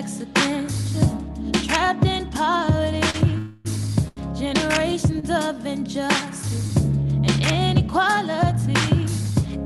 accident, trapped in poverty, generations of injustice and inequality.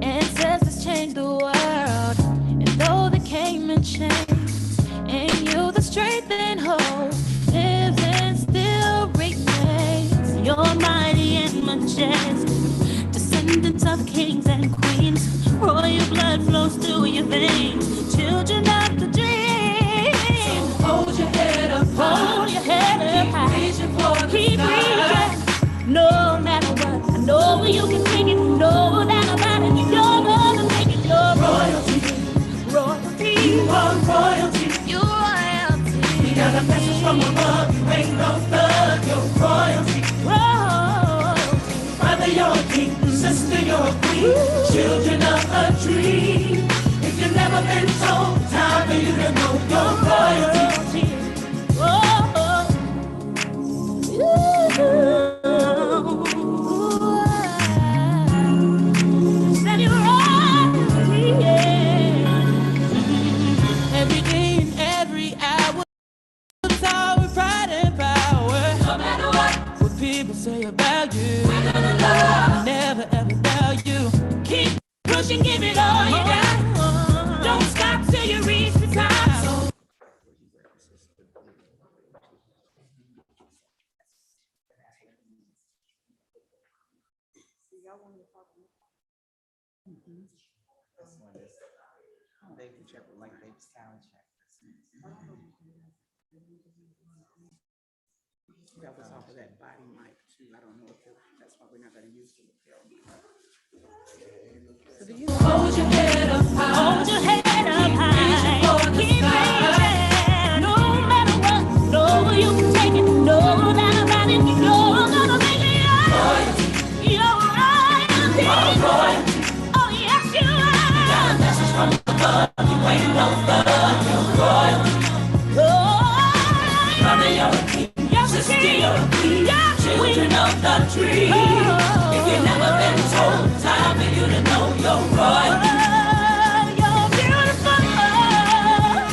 Ancestors changed the world, and though they came in chains, in you the strength and hope lives and still remains. You're mighty and majestic, descendants of kings and queens. Royal blood flows through your veins, children of the dream. So hold your head up high, hold your head up high, keep reaching for the sky. No matter what, I know you can bring it, no doubt about it. You're gonna make it. Your royalty, royalty. You are royalty, you're royalty. You got a message from above, you ain't no thug, you're royalty. Royalty. Brother, you're a king, sister, you're a queen. Children of a dream. If you've never been told, time for you to know your royalty. Said you're royalty, yeah. Every day and every hour, power, pride and power. No matter what people say about you, we're gonna love. Never ever doubt you. Keep pushing, give it all you got. Don't stop till you reach the top. So baby check, like baby sound check. That was off of that body mic too. I don't know if that's why we're not going to use the lapel mic. hold your head up high, hold your head up high, keep reaching. No matter what, no you can take it, no doubt about it. You're gonna make it yours. You're royalty. Oh yes you are. You got a message from above. You ain't no thug. You're royalty. Brother, you're a king. Sister, you're a queen. Children of the tree. If you've never been told, time for you to know you're royalty. You're beautiful.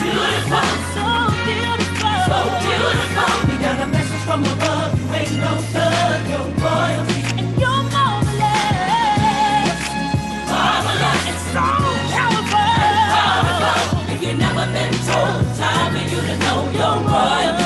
Beautiful. So beautiful. So beautiful. You got a message from above. You ain't no thug. You're royalty. And you're marvelous. Marvelous. It's so powerful. Powerful. If you've never been told, time for you to know you're royalty.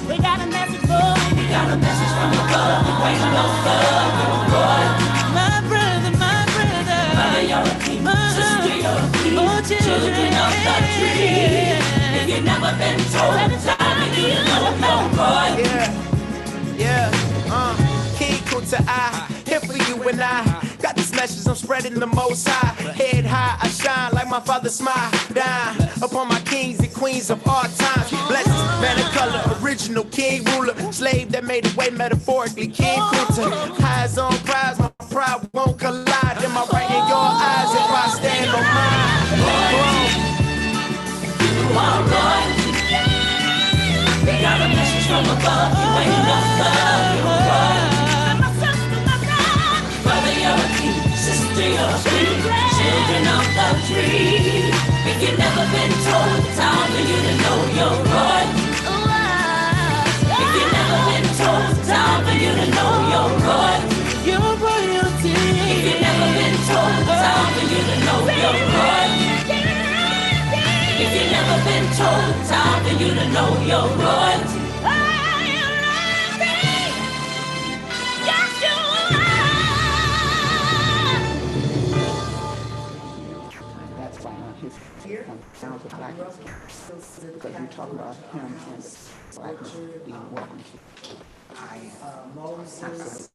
We got a message for you. We got a message from above. You ain't no thug, you're royalty. My brother, brother, you're a king. Sister, you're a queen. Children of the tree. If you've never been told, time for you to know you're royalty. King Kuta, here for you and I. Got this message, I'm spreading the most high. Head high, I shine like my father smile. Down upon my kings and queens of all times. Blessings, man of color, original king ruler. Slave that made a way metaphorically. King Kuta, eyes on prize, my pride won't collide. Am I right in your eyes if I stand on mine? You are royalty. We got a message from above. You ain't no thug, you're royalty. My sister, my brother, you're a king. Sister, you're a queen. Children of the tree. If you've never been told, time for you to know you're royalty. If you've never been told, time for you to know you're royalty. You're royalty. If you've never been told, time for you to know you're royalty. If you've never been told, time for you to know you're royalty. That's why on his sounds of blackness, because you talk about him and blackness being welcome to. I am. Absolutely.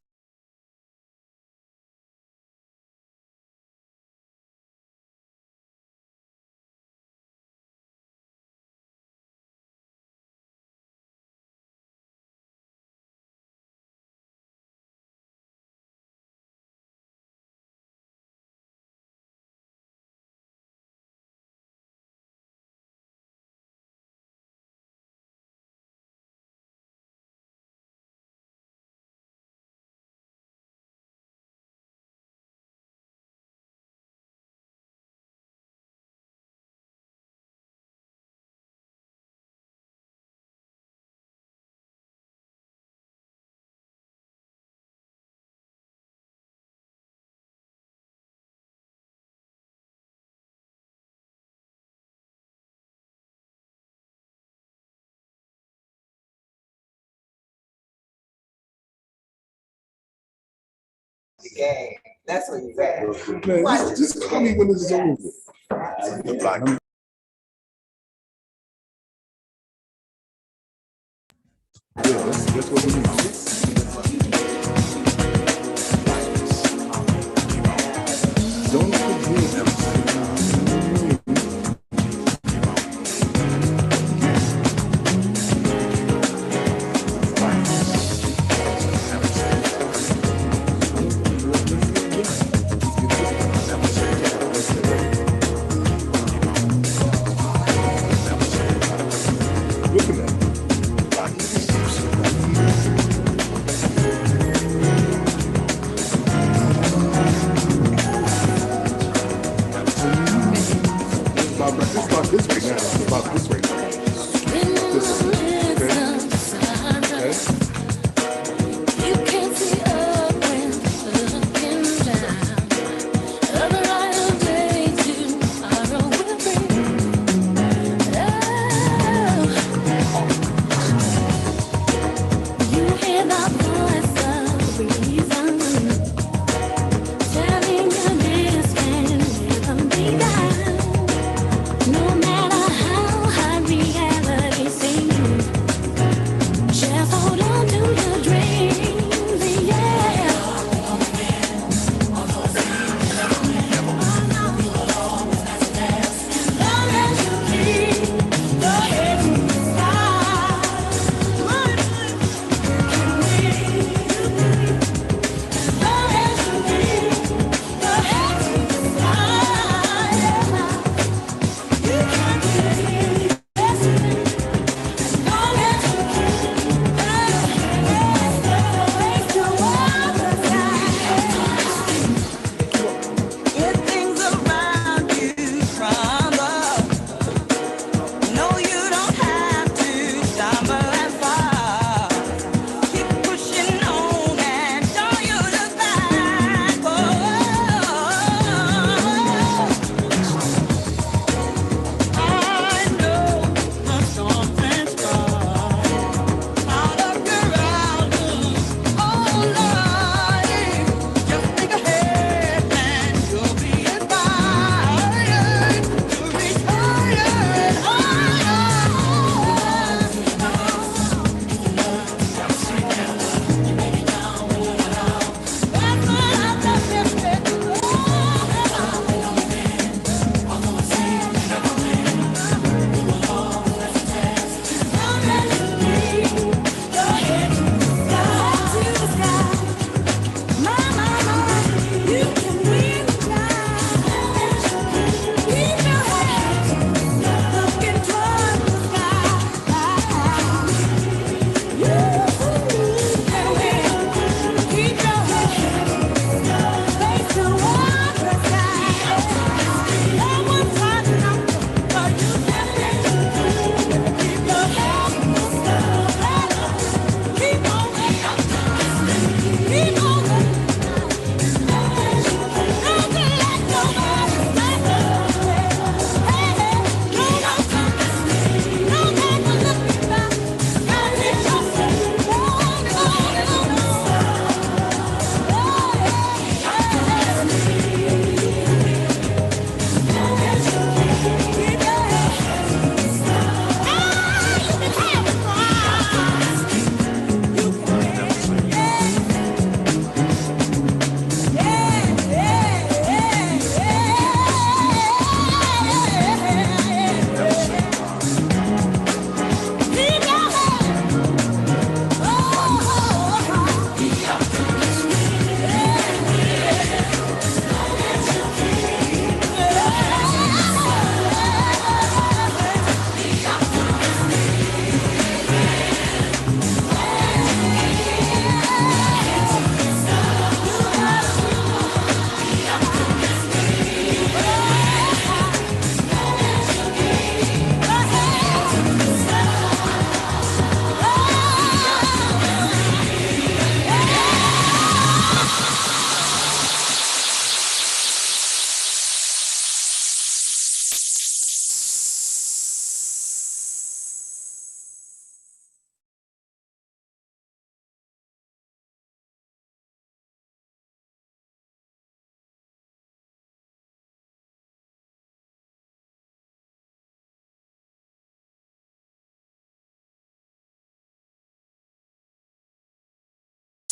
The game. That's where he's at. Man, just call me when this is over. Yeah, that's what we need. Don't forget. Looking at it.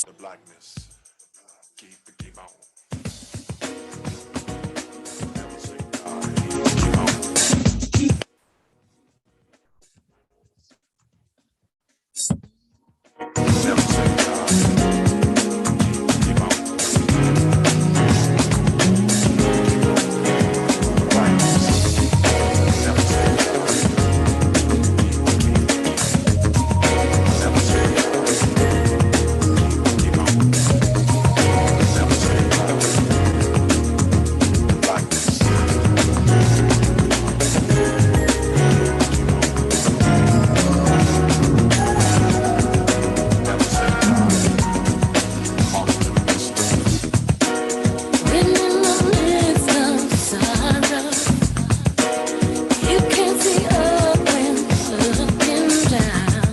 The blackness. Keep on. Never say die. Keep on. Never say die. Keep on. The blackness. Never say die. Never say die. Keep on. Never say die. The blackness. Never say die. All of them mysteries. When in the midst of sorrow, you can see up when looking down.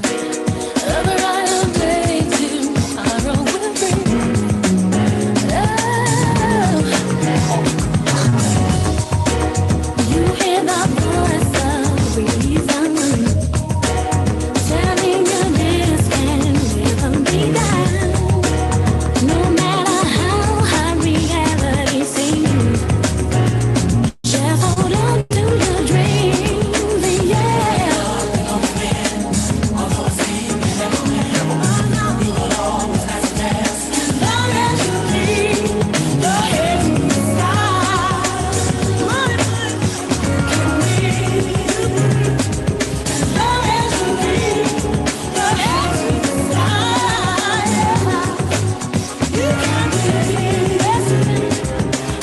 A brighter day tomorrow will bring. Oh, you hear the voice of reason telling you this can never be done. No matter how hard reality seems, just hold on to your dreams, yeah. As long as you leave your head in the sky, can we? As long as you leave your head in the sky, you can believe it.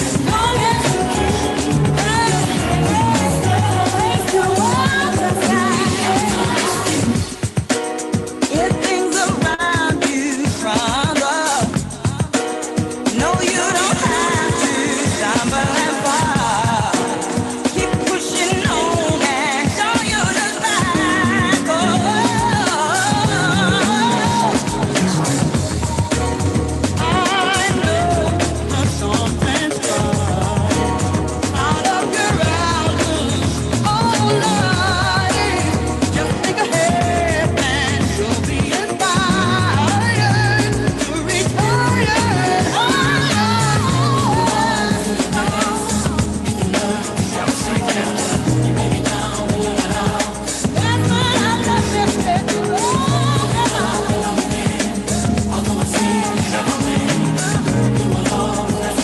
As long as you keep raise to the sky. If things around you crumble, no, you don't have to stumble and fall. Keep pushing on and show you the back. I know something's wrong out of your outlook. Oh, Lord, just think ahead and you'll be inspired to reach higher. That's what I love to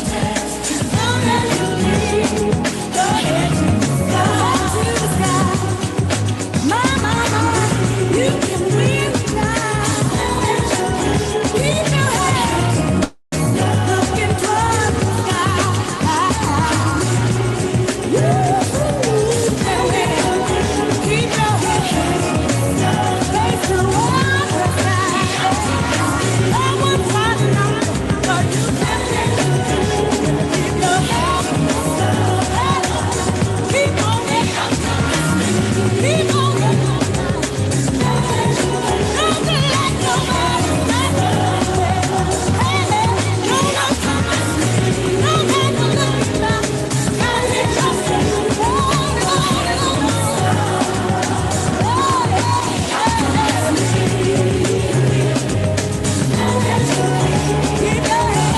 say. As long as you leave your head to the sky, my, you can win the prize. Keep your head looking toward the sky. You can win. Keep your head face toward the sky. No one's hard enough, but you can win. Keep your head keep on it. Keep on it. Don't let nobody stop you. Hey, don't let nobody stop. Gotta hit yourself. Keep your head.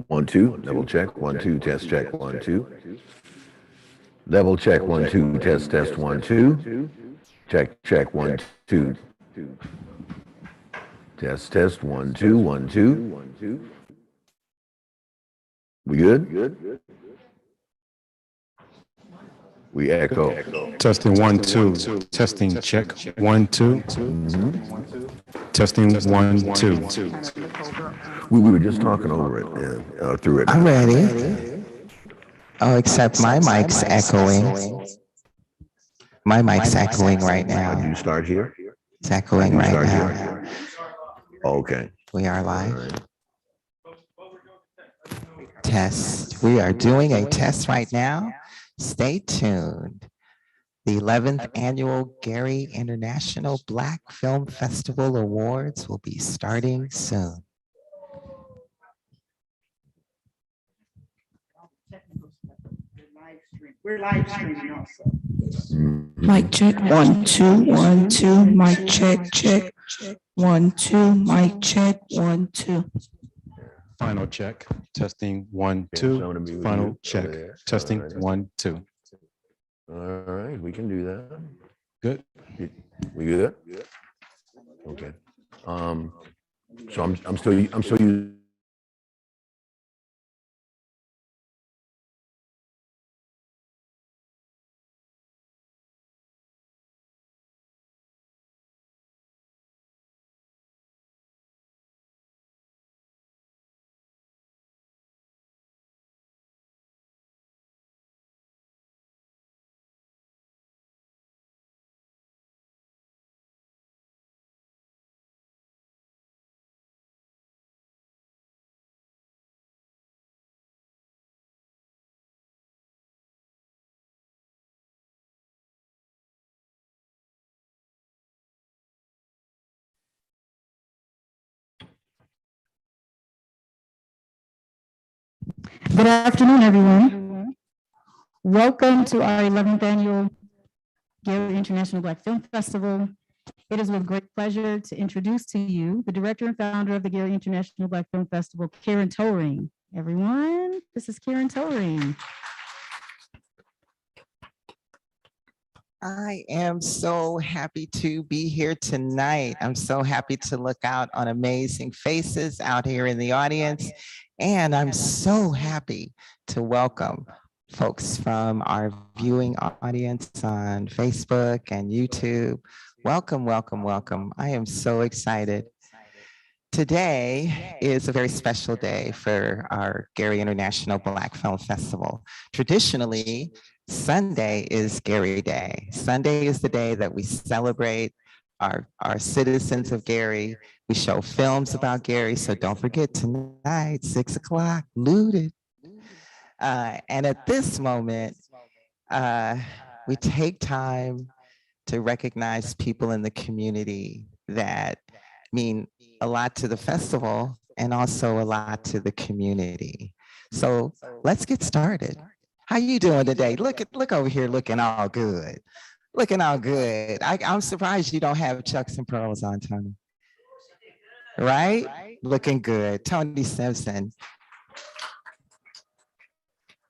One, two, double check, 1, 2, test check, 1, 2. Double check, 1, 2, test, 1, 2. Check, 1, 2. Test, 1, 2, 1, 2. We good? We echo. Testing 1 2. Testing check 1 2. Testing 1 2. We were just talking over it, through it. I'm ready. Oh, except my mic's echoing. My mic's echoing right Do now. you start here? It's echoing right Start now. here. Okay. We are All live. right. Test. We are doing a test right now. Stay tuned. The 11th Annual Gary International Black Film Festival Awards will be starting soon. We're live streaming also. Mic check, 1 2 1 2. Mic check, check. 1 2. Mic check, 1 2. Final check. Testing 1 2. Final check. Testing 1 2. All right, we can do that. Good. We good? Okay. So I'm still using. Good afternoon, everyone. Welcome to our 11th annual Gary International Black Film Festival. It is with great pleasure to introduce to you the director and founder of the Gary International Black Film Festival, Karen Toering. Everyone, this is Karen Toering. I am so happy to be here tonight. I'm so happy to look out on amazing faces out here in the audience. And I'm so happy to welcome folks from our viewing audience on Facebook and YouTube. Welcome, welcome, welcome. I am so excited. Today is a very special day for our Gary International Black Film Festival. Traditionally, Sunday is Gary Day. Sunday is the day that we celebrate our citizens of Gary. We show films about Gary, so don't forget tonight, 6 o'clock, Looted. And at this moment, we take time to recognize people in the community that mean a lot to the festival and also a lot to the community. So let's get started. How you doing today? Look over here, looking all good. Looking all good. I'm surprised you don't have Chucks and pearls on, Tony. Right? Looking good. Tony Simpson.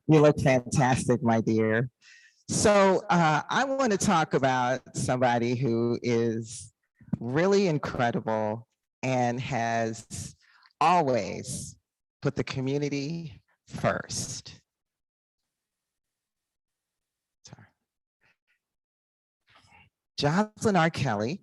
You look fantastic, my dear. So I want to talk about somebody who is really incredible and has always put the community first. Sorry. Jocelyn R. Kelly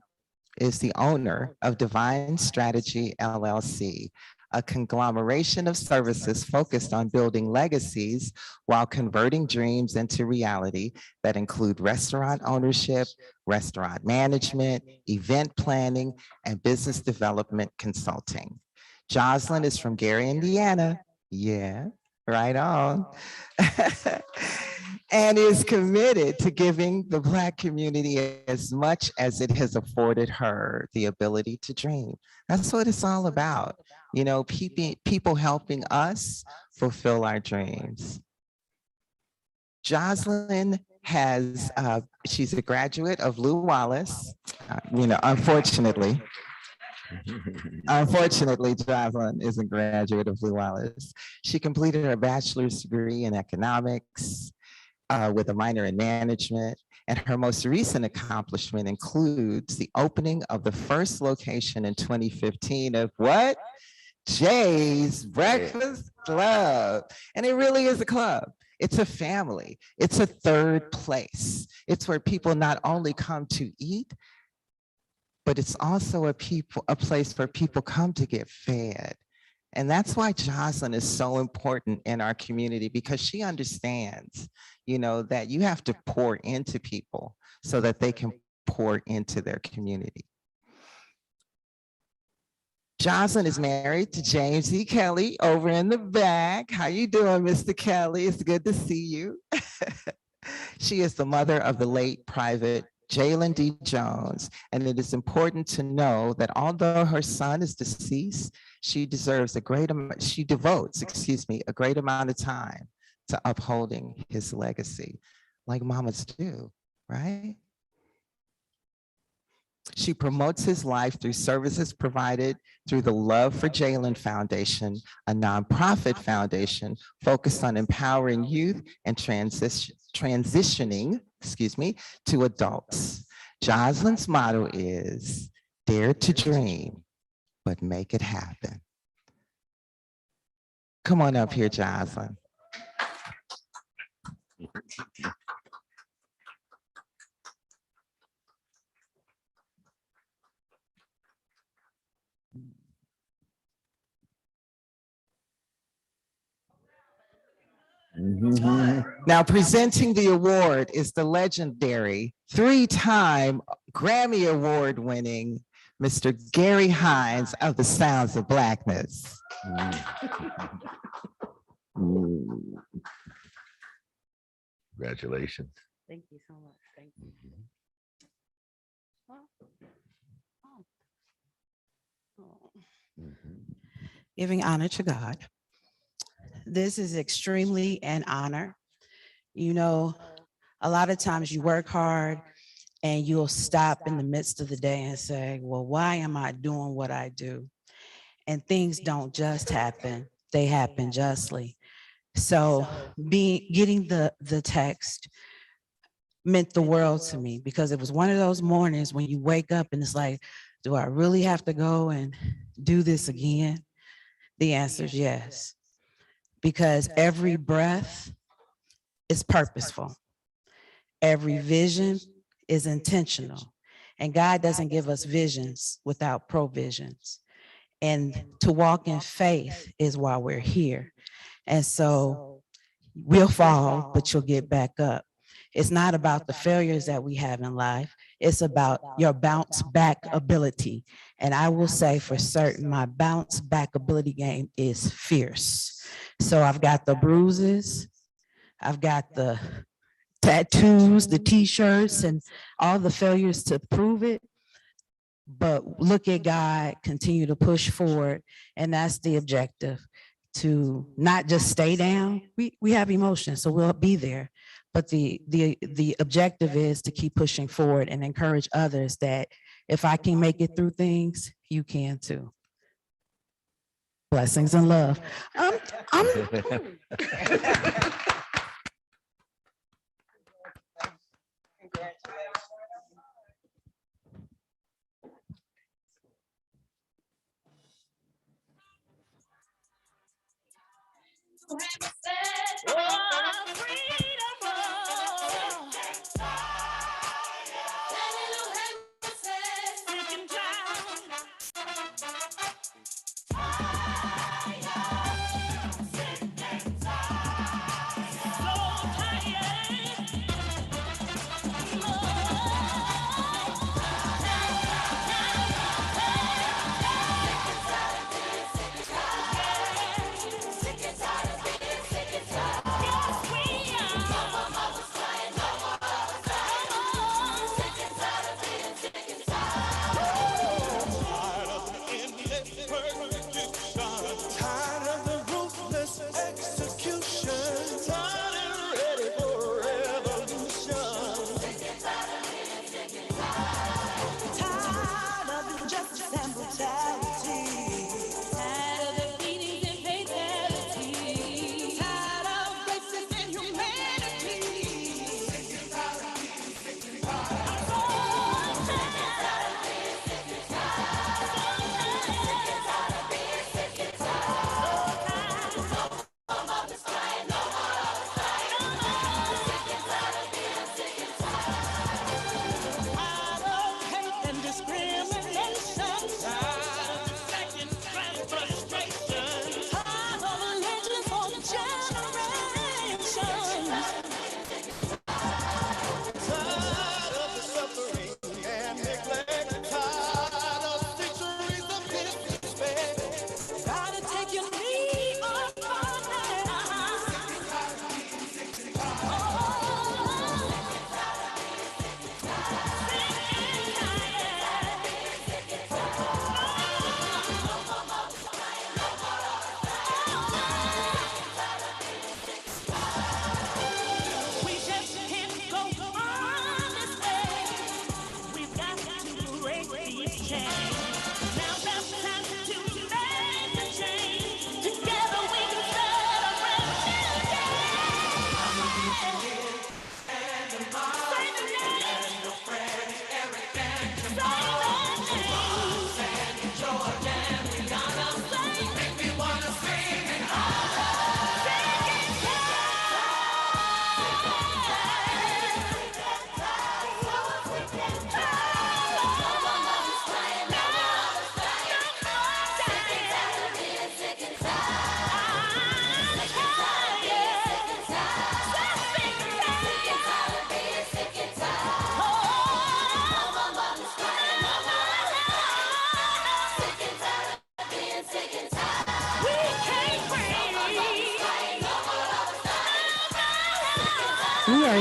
is the owner of Divine Strategy LLC, a conglomeration of services focused on building legacies while converting dreams into reality that include restaurant ownership, restaurant management, event planning, and business development consulting. Jocelyn is from Gary, Indiana. Yeah, right on. And is committed to giving the Black community as much as it has afforded her the ability to dream. That's what it's all about. You know, people helping us fulfill our dreams. Jocelyn has, she's a graduate of Lou Wallace. Unfortunately, Jocelyn is a graduate of Lou Wallace. She completed her bachelor's degree in economics with a minor in management. And her most recent accomplishment includes the opening of the first location in 2015 of what? Jay's Breakfast Club. And it really is a club. It's a family. It's a third place. It's where people not only come to eat, but it's also a place where people come to get fed. And that's why Jocelyn is so important in our community, because she understands, that you have to pour into people so that they can pour into their community. Jocelyn is married to James E. Kelly over in the back. How you doing, Mr. Kelly? It's good to see you. She is the mother of the late Private Jalen D. Jones, and it is important to know that although her son is deceased, she devotes a great amount of time to upholding his legacy, like mamas do, right? She promotes his life through services provided through the Love for Jalen Foundation, a nonprofit foundation focused on empowering youth and transitioning, to adults. Jocelyn's motto is, dare to dream, but make it happen. Come on up here, Jocelyn. Now presenting the award is the legendary 3-time Grammy Award winning Mr. Gary Hines of the Sounds of Blackness. Congratulations. Thank you so much. Thank you. Giving honor to God. This is extremely an honor. A lot of times you work hard and you'll stop in the midst of the day and say, well, why am I doing what I do? And things don't just happen, they happen justly. So getting the text meant the world to me, because it was one of those mornings when you wake up and it's like, do I really have to go and do this again? The answer is yes, because every breath is purposeful. Every vision is intentional, and God doesn't give us visions without provisions. And to walk in faith is why we're here. And so we'll fall, but you'll get back up. It's not about the failures that we have in life. It's about your bounce back ability. And I will say for certain, my bounce back ability game is fierce. So I've got the bruises, I've got the tattoos, the t-shirts, and all the failures to prove it. But look at God, continue to push forward. And that's the objective, to not just stay down. We have emotions, so we'll be there. But the objective is to keep pushing forward and encourage others that if I can make it through things, you can too. Blessings and love.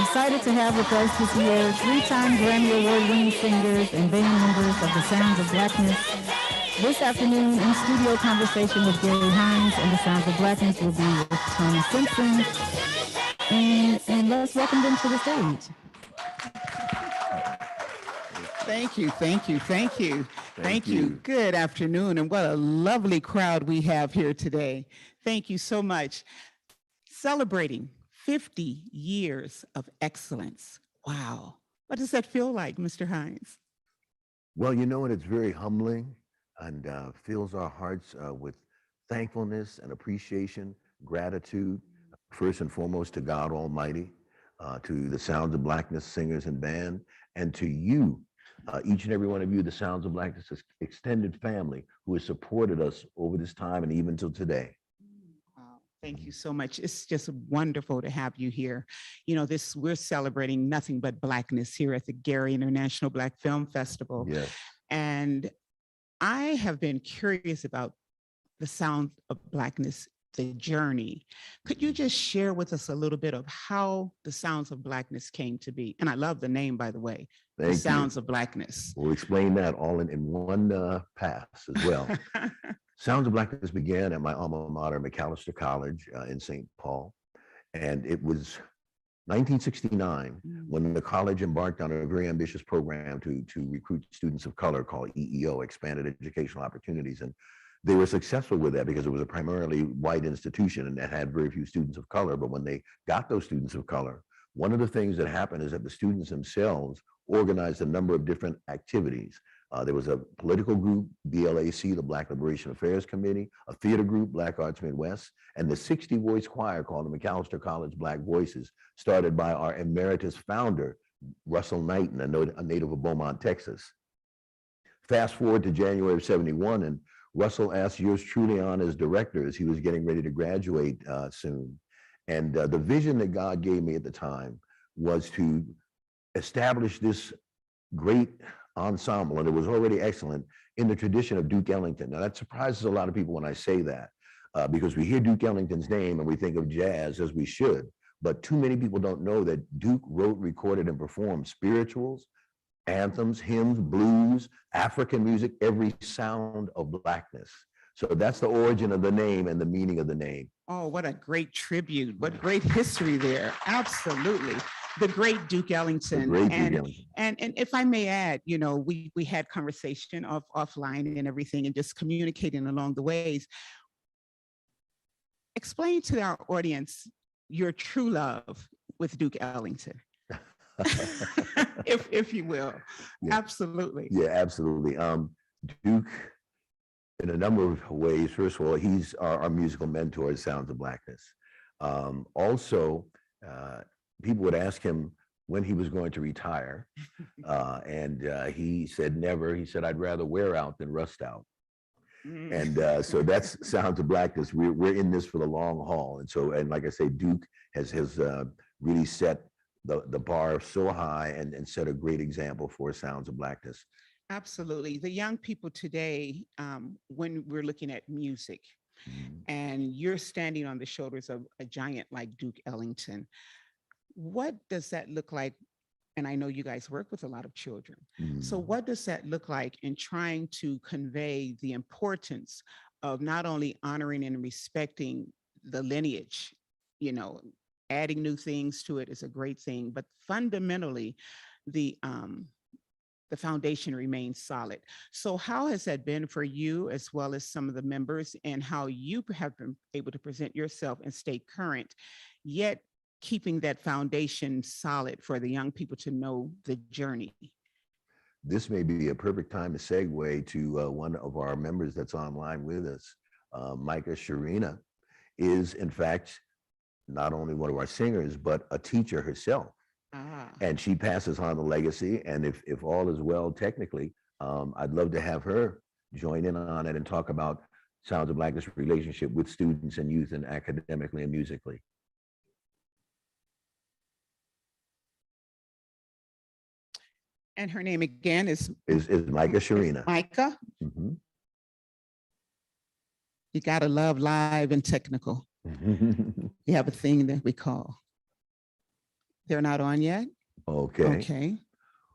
excited to have with us this year three-time Grammy Award-winning singers and band members of the Sounds of Blackness. This afternoon, in studio conversation with Gary Hines and the Sounds of Blackness will be with Tony Simpson. And let's welcome them to the stage. Thank you, thank you, thank you. Thank you. Good afternoon, and what a lovely crowd we have here today. Thank you so much. Celebrating 50 years of excellence. Wow. What does that feel like, Mr. Hines? Well, you know, and it's very humbling and fills our hearts with thankfulness and appreciation, gratitude, first and foremost to God Almighty, to the Sounds of Blackness singers and band, and to you, each and every one of you, the Sounds of Blackness extended family who has supported us over this time and even till today. Thank you so much. It's just wonderful to have you here. You know, we're celebrating nothing but Blackness here at the Gary International Black Film Festival. Yes. And I have been curious about the Sound of Blackness, the journey. Could you just share with us a little bit of how the Sounds of Blackness came to be? And I love the name, by the way, the Sounds of Blackness. We'll explain that all in one pass as well. Sounds of Blackness began at my alma mater, McAllister College in St. Paul. And it was 1969 when the college embarked on a very ambitious program to recruit students of color called EEO, Expanded Educational Opportunities. And they were successful with that because it was a primarily white institution and that had very few students of color. But when they got those students of color, one of the things that happened is that the students themselves organized a number of different activities. There was a political group, BLAC, the Black Liberation Affairs Committee, a theater group, Black Arts Midwest, and the 60-voice choir called the McAllister College Black Voices, started by our emeritus founder, Russell Knighton, a native of Beaumont, Texas. Fast forward to January of '71, and Russell asked yours truly on as director as he was getting ready to graduate soon. And the vision that God gave me at the time was to establish this great ensemble, and it was already excellent, in the tradition of Duke Ellington. Now that surprises a lot of people when I say that, because we hear Duke Ellington's name and we think of jazz, as we should, but too many people don't know that Duke wrote, recorded, and performed spirituals, anthems, hymns, blues, African music, every sound of Blackness. So that's the origin of the name and the meaning of the name. Oh, what a great tribute. What great history there. Absolutely. The great Duke Ellington. And if I may add, you know, we had conversation offline and everything and just communicating along the ways. Explain to our audience your true love with Duke Ellington. if you will. Yeah. Absolutely. Yeah, absolutely. Duke, in a number of ways, first of all, he's our musical mentor at Sounds of Blackness. Also, people would ask him when he was going to retire, and he said never. He said, "I'd rather wear out than rust out." And so that's Sounds of Blackness. We're in this for the long haul, and like I say, Duke has really set the bar so high and set a great example for Sounds of Blackness. Absolutely. The young people today, when we're looking at music, and you're standing on the shoulders of a giant like Duke Ellington, what does that look like? And I know you guys work with a lot of children. So what does that look like in trying to convey the importance of not only honoring and respecting the lineage, you know, adding new things to it is a great thing, but fundamentally, the foundation remains solid. So how has that been for you as well as some of the members, and how you have been able to present yourself and stay current, yet keeping that foundation solid for the young people to know the journey? This may be a perfect time to segue to one of our members that's online with us. Micah Sharina is, in fact, not only one of our singers, but a teacher herself. And she passes on the legacy. And if all is well, technically, I'd love to have her join in on it and talk about Sounds of Blackness relationship with students and youth and academically and musically. And her name again is Micah Sharina. Micah. You gotta love live and technical. You have a thing that we call They're not on yet? Okay. Okay.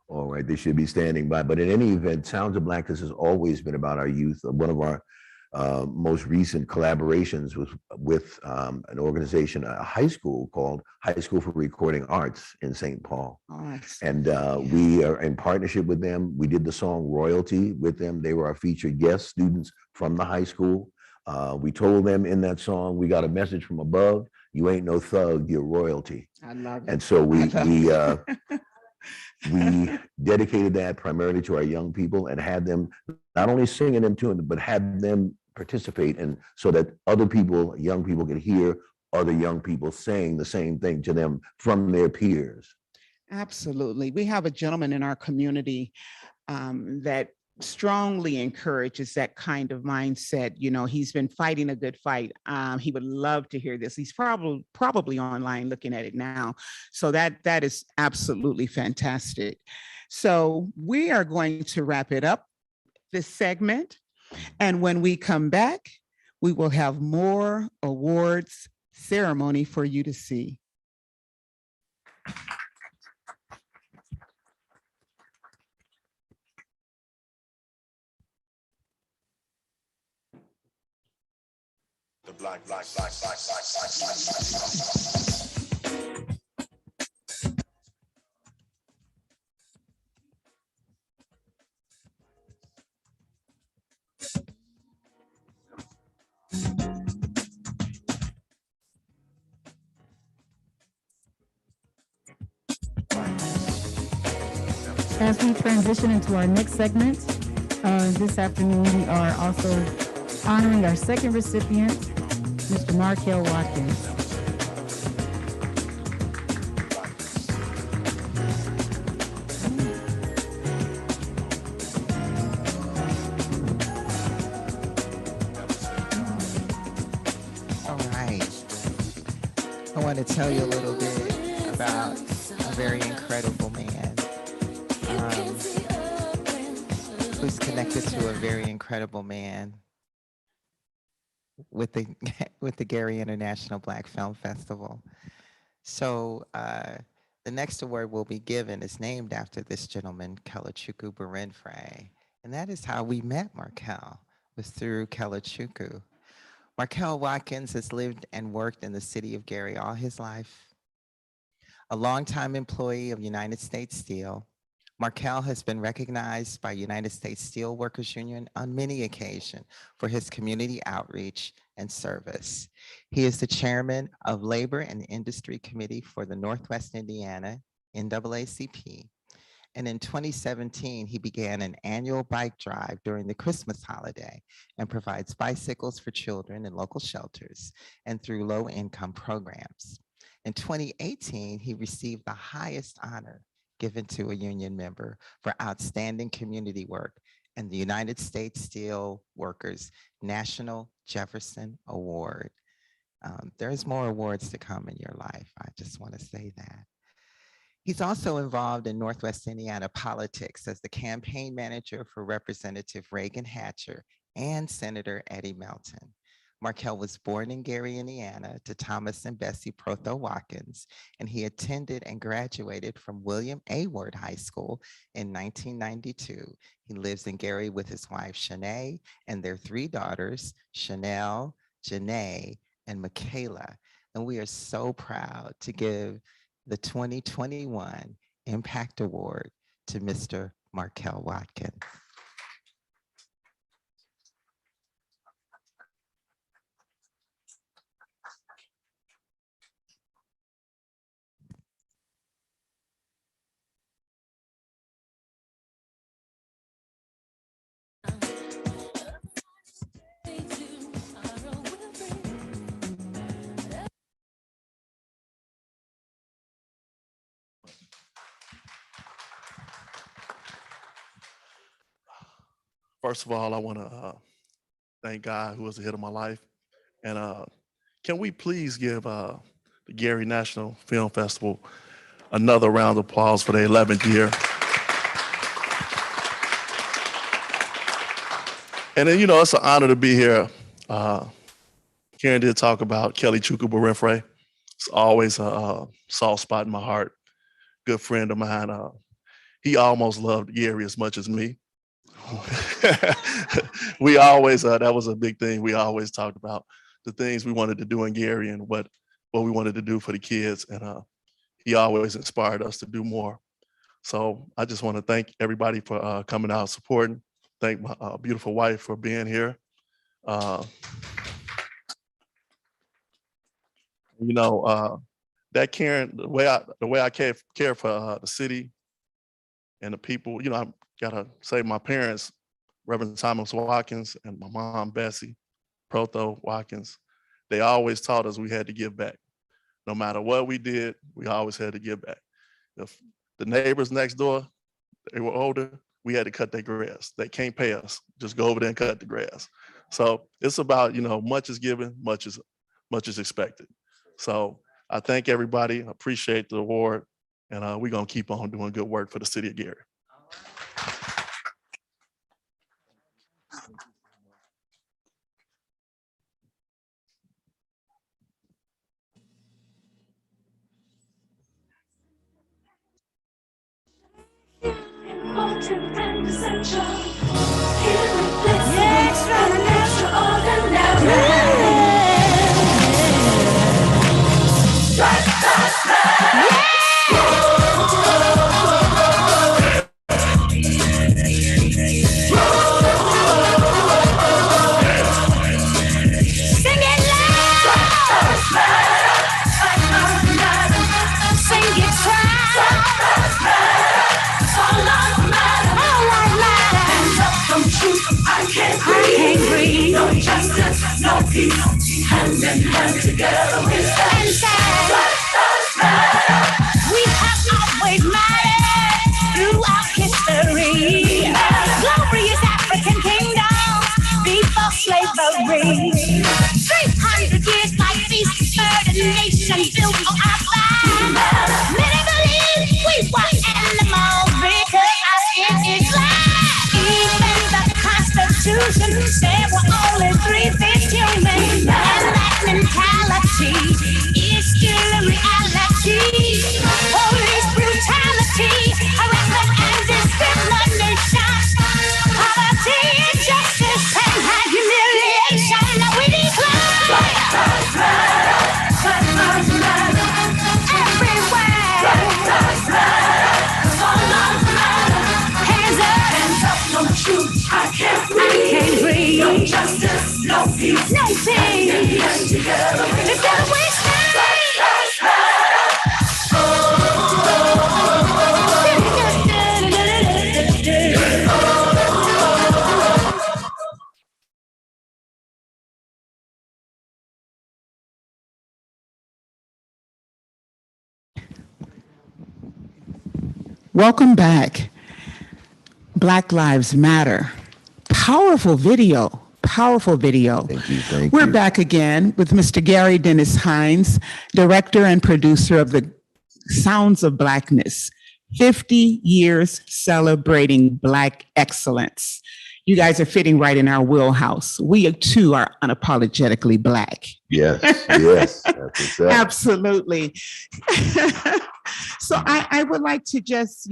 All right, they should be standing by. But in any event, Sounds of Blackness has always been about our youth. One of our most recent collaborations was with an organization, a high school called High School for Recording Arts in St. Paul. Awesome. And we are in partnership with them. We did the song Royalty with them. They were our featured guest students from the high school. We told them in that song, we got a message from above. You ain't no thug, you're royalty. I love it. And so we dedicated that primarily to our young people and had them not only singing them to them, but had them participate, and so that other people, young people, could hear other young people saying the same thing to them from their peers. Absolutely. We have a gentleman in our community that strongly encourages that kind of mindset. You know, he's been fighting a good fight. He would love to hear this. He's probably online looking at it now. So that is absolutely fantastic. So we are going to wrap it up, this segment. And when we come back, we will have more awards ceremony for you to see. The black. As we transition into our next segment, this afternoon, we are also honoring our second recipient, Mr. Markel Watkins. All right. I want to tell you a little bit about a very incredible man who's connected to a very incredible man with the Gary International Black Film Festival. So the next award will be given is named after this gentleman, Kelachukwu Barenfre. And that is how we met Markel, was through Kelachukwu. Markel Watkins has lived and worked in the city of Gary all his life. A longtime employee of United States Steel, Markel has been recognized by United States Steel Workers Union on many occasions for his community outreach and service. He is the chairman of Labor and Industry Committee for the Northwest Indiana NAACP. And in 2017, he began an annual bike drive during the Christmas holiday and provides bicycles for children in local shelters and through low-income programs. In 2018, he received the highest honor given to a union member for outstanding community work and the United States Steel Workers National Jefferson Award. There's more awards to come in your life. I just want to say that. He's also involved in Northwest Indiana politics as the campaign manager for Representative Reagan Hatcher and Senator Eddie Melton. Markel was born in Gary, Indiana, to Thomas and Bessie Protho Watkins, and he attended and graduated from William A. Ward High School in 1992. He lives in Gary with his wife, Shanae, and their three daughters, Chanel, Janae, and Michaela. And we are so proud to give the 2021 Impact Award to Mr. Markel Watkins. First of all, I want to thank God who was the head of my life. And can we please give the Gary National Film Festival another round of applause for the 11th year. And then, you know, it's an honor to be here. Karen did talk about Kelachukwu Barenfre. It's always a soft spot in my heart. good friend of mine. He almost loved Gary as much as me. We always, that was a big thing. We always talked about the things we wanted to do in Gary and what we wanted to do for the kids. And he always inspired us to do more. So I just want to thank everybody for coming out supporting. Thank my beautiful wife for being here. You know, that caring, the way I care for the city and the people, you know, I gotta say my parents, Reverend Thomas Watkins and my mom, Bessie Protho Watkins, they always taught us we had to give back. No matter what we did, we always had to give back. If the neighbors next door, they were older, we had to cut their grass. They can't pay us. Just go over there and cut the grass. So it's about, you know, much is given, much is expected. So I thank everybody, I appreciate the award, and we're gonna keep on doing good work for the city of Gary. Said we're only 3/5 human, and that mentality is still a reality. Police brutality, harassment and discrimination, poverty, injustice, and humiliation. Now we decline. Everywhere. Hands up, no truth. I can't breathe. No justice, no peace, no peace. Together we stand. Welcome back. Black Lives Matter. Powerful video. Powerful video. Thank you. Thank We're you. back again with Mr. Gary Dennis Hines, director and producer of the Sounds of Blackness. 50 years celebrating Black excellence. You guys are fitting right in our wheelhouse. We too are unapologetically Black. Yes, yes. That's what's up. Absolutely. So I would like to just,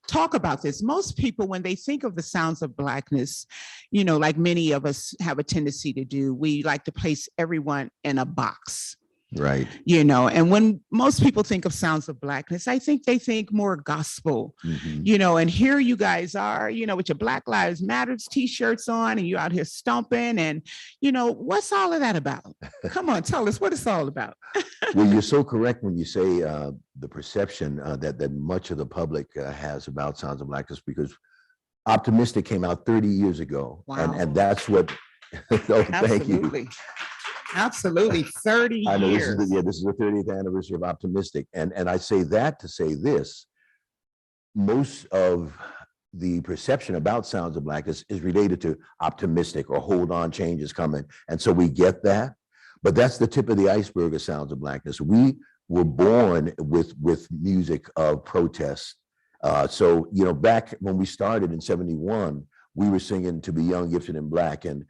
talk about this. Most people, when they think of the sounds of Blackness, like many of us have a tendency to do, we like to place everyone in a box. Right. And when most people think of Sounds of Blackness, I think they think more gospel, and here you guys are, with your Black Lives Matters t-shirts on, and you're out here stomping, and, what's all of that about? Come on, tell us what it's all about. Well, you're so correct when you say the perception that much of the public has about Sounds of Blackness, because Optimistic came out 30 years ago. Wow. And that's what, thank you. Absolutely, 30 I know years. this is the 30th anniversary of Optimistic. And I say that to say this, most of the perception about Sounds of Blackness is related to optimistic or hold on, change is coming. And so we get that, but that's the tip of the iceberg of Sounds of Blackness. We were born with music of protest. So, back when we started in 71, we were singing To Be Young, Gifted, and Black, and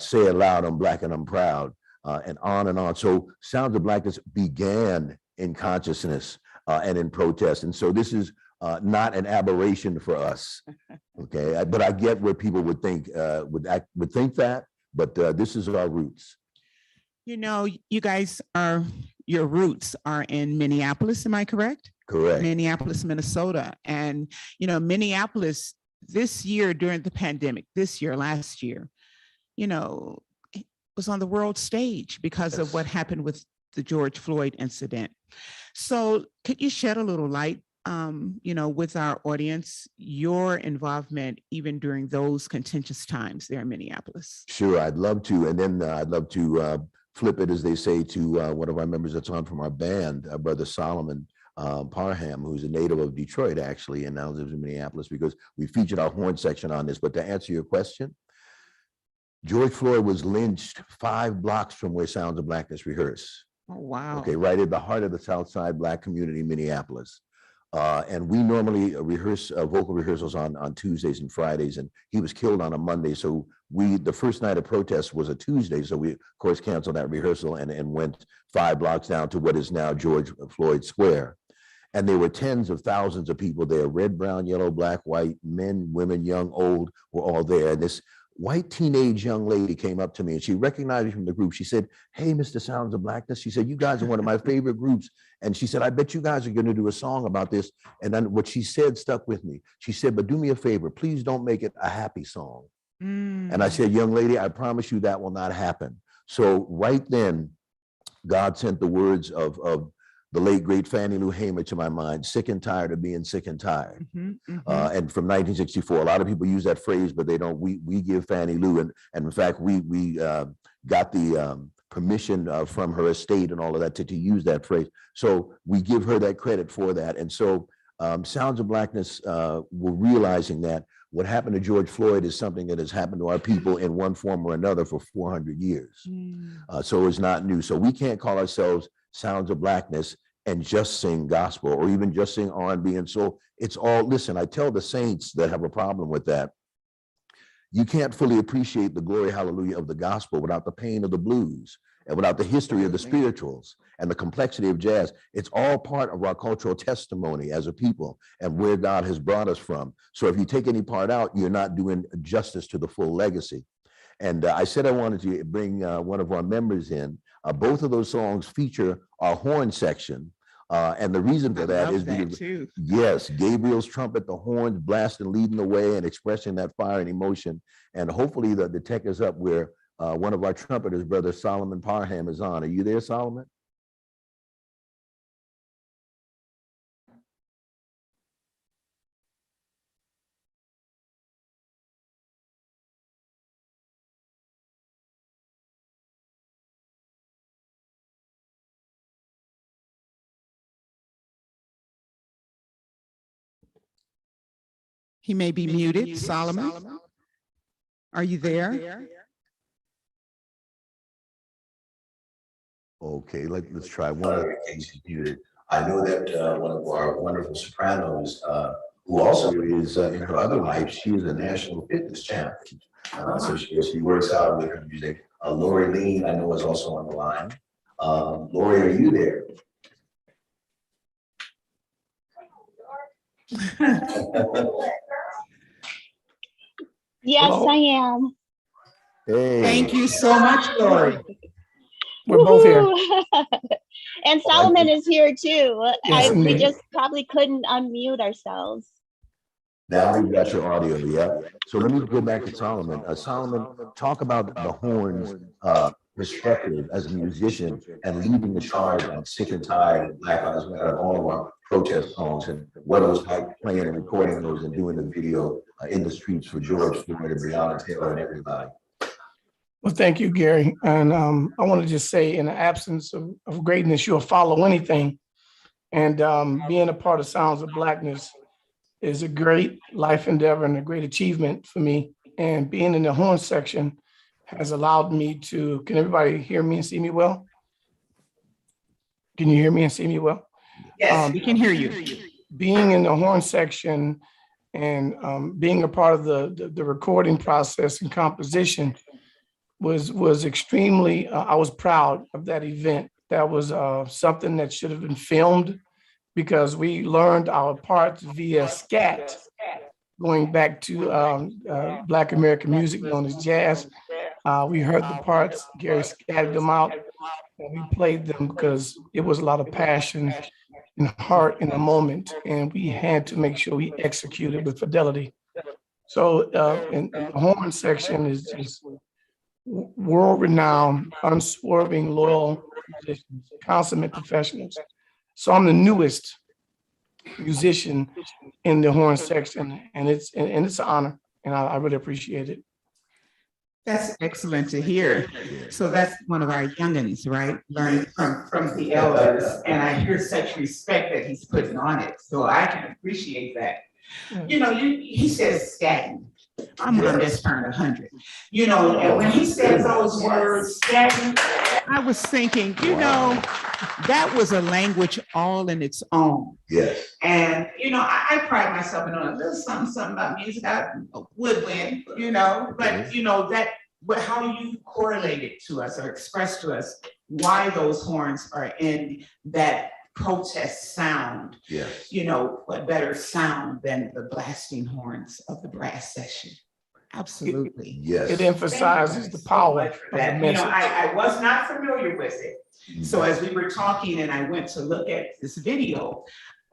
Say It Loud, I'm Black and I'm Proud. And on and on. So Sounds of Blackness began in consciousness and in protest. And so this is not an aberration for us. Okay, but I get where people would think that, but this is our roots. You know, you guys are, your roots are in Minneapolis, am I correct? Correct. Minneapolis, Minnesota. And, you know, Minneapolis this year during the pandemic, last year, you know, was on the world stage because of what happened with the George Floyd incident. So could you shed a little light, you know, with our audience, your involvement even during those contentious times there in Minneapolis? Sure, I'd love to. And then I'd love to flip it, as they say, to one of our members that's on from our band, Brother Solomon Parham, who's a native of Detroit, actually, and now lives in Minneapolis, because we featured our horn section on this. But to answer your question, George Floyd was lynched 5 blocks from where Sounds of Blackness rehearse. Oh, wow. Okay, right at the heart of the South Side Black community, Minneapolis. And we normally rehearse vocal rehearsals on Tuesdays and Fridays, and he was killed on a Monday. So the first night of protest was a Tuesday. So we, of course, canceled that rehearsal and went 5 blocks down to what is now George Floyd Square. And there were tens of thousands of people there, red, brown, yellow, black, white, men, women, young, old, were all there. And this white teenage young lady came up to me and she recognized me from the group. She said, "Hey, Mr. Sounds of Blackness." She said, "You guys are one of my favorite groups." And she said, "I bet you guys are going to do a song about this." And then what she said stuck with me. She said, "But do me a favor, please don't make it a happy song." And I said, "Young lady, I promise you that will not happen." So right then, God sent the words of the late, great Fannie Lou Hamer to my mind, "Sick and tired of being sick and tired." And from 1964, a lot of people use that phrase, but they don't. We give Fannie Lou, and in fact, we got the permission from her estate and all of that to use that phrase. So we give her that credit for that. And so Sounds of Blackness were realizing that what happened to George Floyd is something that has happened to our people in one form or another for 400 years. So it's not new. So we can't call ourselves Sounds of Blackness and just sing gospel or even just sing R&B and soul. It's all, listen, I tell the saints that have a problem with that, you can't fully appreciate the glory, hallelujah, of the gospel without the pain of the blues and without the history of the spirituals and the complexity of jazz. It's all part of our cultural testimony as a people and where God has brought us from. So if you take any part out, you're not doing justice to the full legacy. And I said I wanted to bring one of our members in. Both of those songs feature our horn section. And the reason for that is because, yes, Gabriel's trumpet, the horns blasting, leading the way and expressing that fire and emotion. And hopefully the tech is up where one of our trumpeters, Brother Solomon Parham, is on. Are you there, Solomon? He may be muted. Solomon, are you there? Okay, let's try one of the. I know that one of our wonderful sopranos, who also is in her other life, she is a national fitness champion. So she works out with her music. Lori Lean, I know, is also on the line. Lori, are you there? Yes, I am. Hey. Thank you so much, Lori. We're both here. And Solomon is here too. Yes, we just probably couldn't unmute ourselves. Now we've got your audio, yeah. So let me go back to Solomon. Solomon, talk about the horns perspective as a musician and leading the charge on Sick and Tired and Black Lives Matter, all of our protest songs, and what it was like playing and recording those and doing the video in the streets for George Floyd and Breonna Taylor and everybody. Well, thank you, Gary. And I want to just say, in the absence of greatness, you'll follow anything. And being a part of Sounds of Blackness is a great life endeavor and a great achievement for me. And being in the horn section has allowed me to, can everybody hear me and see me well? Can you hear me and see me well? Yes, we can hear you. Being in the horn section and being a part of the recording process and composition was extremely, I was proud of that event. That was something that should have been filmed because we learned our parts via scat, going back to Black American music known as jazz. We heard the parts, Gary scattered them out, and we played them because it was a lot of passion and heart in the moment, and we had to make sure we executed with fidelity. So in the horn section is just world-renowned, unswerving, loyal musicians, consummate professionals. So I'm the newest musician in the horn section, and it's an honor, and I really appreciate it. That's excellent to hear. So that's one of our youngins, right? Learning from the elders. And I hear such respect that he's putting on it. So I can appreciate that. You know, he says scatting. My mom just turned 100. You know, and when he says those words, scatting, I was thinking, you know, that was a language all in its own. Yes. And, you know, I pride myself in knowing a little something about music. I woodwind, you know, but, you know, but how you correlate it to us or express to us why those horns are in that protest sound. Yes. You know, what better sound than the blasting horns of the brass section? Absolutely. Yes. It emphasizes the power of the You know, message. I was not familiar with it. So as we were talking and I went to look at this video,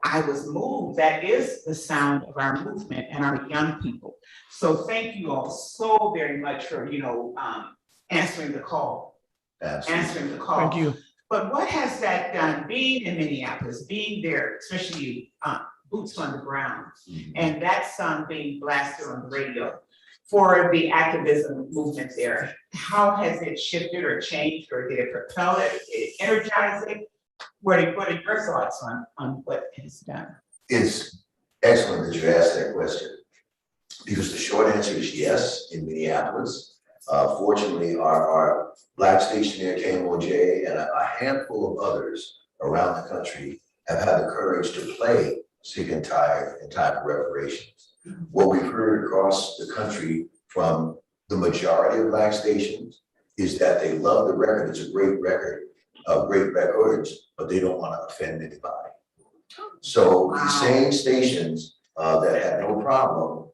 I was moved. That is the sound of our movement and our young people. So thank you all so very much for, you know, answering the call. Absolutely. Answering the call. Thank you. But what has that done, being in Minneapolis, being there, especially boots on the ground, and that song being blasted on the radio for the activism movement there? How has it shifted or changed, or did it propel it? Did it energize it? What are your thoughts on what it has done? It's excellent that you asked that question, because the short answer is yes in Minneapolis. Fortunately, our Black station there, KMOJ, and a handful of others around the country have had the courage to play Sick and Tired and Time for Reparations. What we've heard across the country from the majority of Black stations is that they love the record. It's a great record, great records, but they don't want to offend anybody. So the same stations that had no problem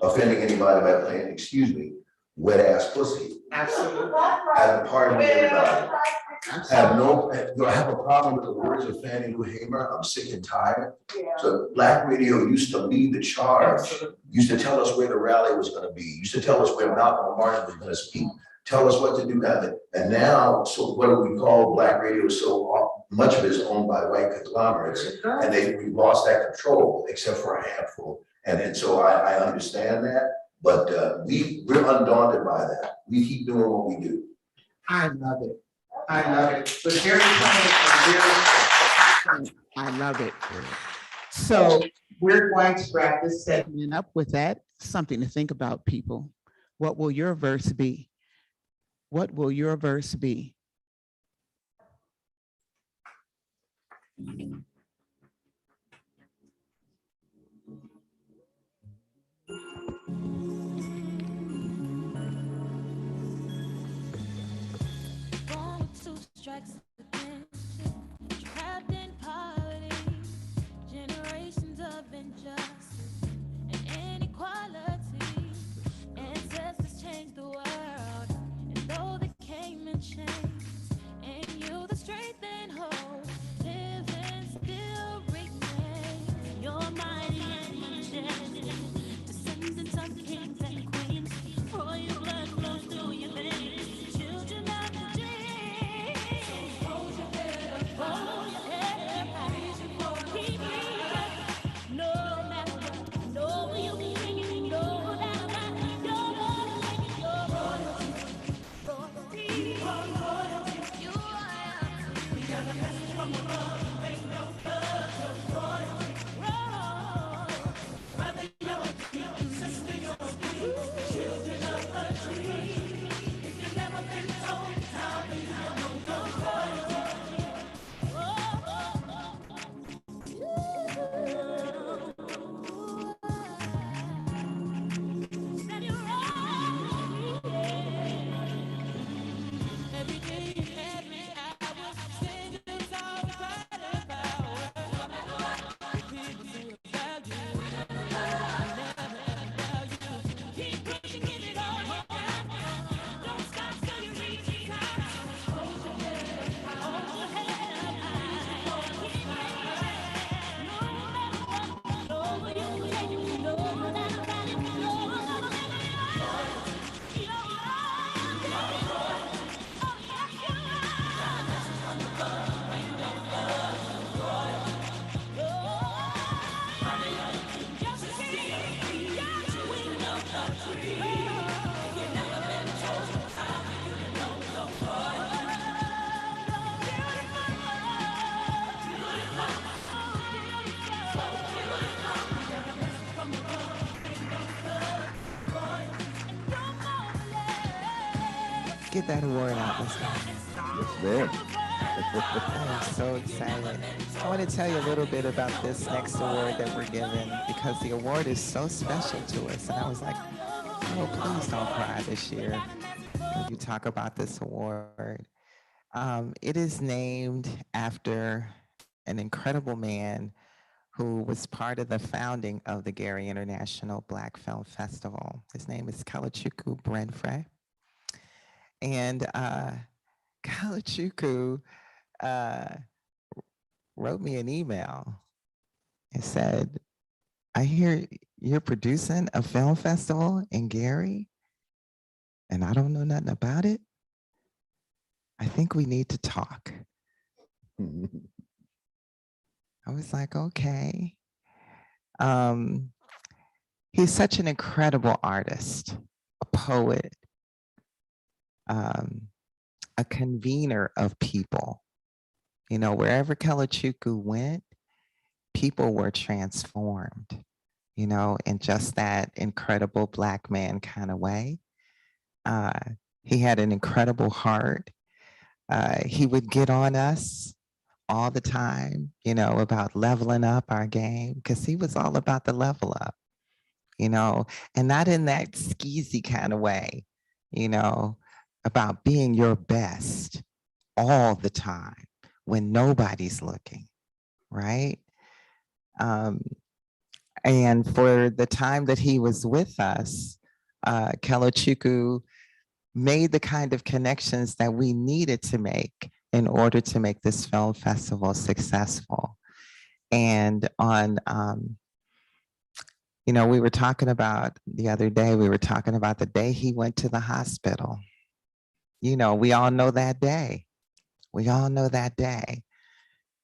offending anybody by playing, excuse me, wet ass pussy. Absolutely. Have a party with everybody. Have a problem with the words of Fannie Lou Hamer, I'm sick and tired. So Black radio used to lead the charge, used to tell us where the rally was gonna be, used to tell us where Malcolm Martin was gonna speak, tell us what to do, kind of thing. And now, so what do we call Black radio? So much of it is owned by white conglomerates, and we've lost that control, except for a handful. And so I understand that, but we're undaunted by that. We keep doing what we do. I love it. I love it. But very funny. I love it. So we're going to wrap this segment up with that. Something to think about, people. What will your verse be? What will your verse be? Trapped in poverty, generations of injustice and inequality. Ancestors changed the world, and though they came in chains, and you the strength and hope lives and still remains. You're mighty and majestic, descendants of kings and queens. Royal blood flows through your veins, children of the dream. Your get that award out. Let's go. Yes, ma'am. I am so excited. I want to tell you a little bit about this next award that we're giving because the award is so special to us. And I was like, oh, please don't cry this year when you talk about this award. It is named after an incredible man who was part of the founding of the Gary International Black Film Festival. His name is Kalachukwu Brenfre. And Kalachukwu wrote me an email and said, I hear you're producing a film festival in Gary, and I don't know nothing about it. I think we need to talk. I was like, okay. He's such an incredible artist, a poet, a convener of people. You know, wherever Kalachukwu went, people were transformed, you know, in just that incredible Black man kind of way. He had an incredible heart. He would get on us all the time, you know, about leveling up our game, because he was all about the level up, you know, and not in that skeezy kind of way, you know, about being your best all the time when nobody's looking, right? And for the time that he was with us, Kalachukwu made the kind of connections that we needed to make in order to make this film festival successful. And on, you know, we were talking about the other day, we were talking about the day he went to the hospital. You know, we all know that day. We all know that day.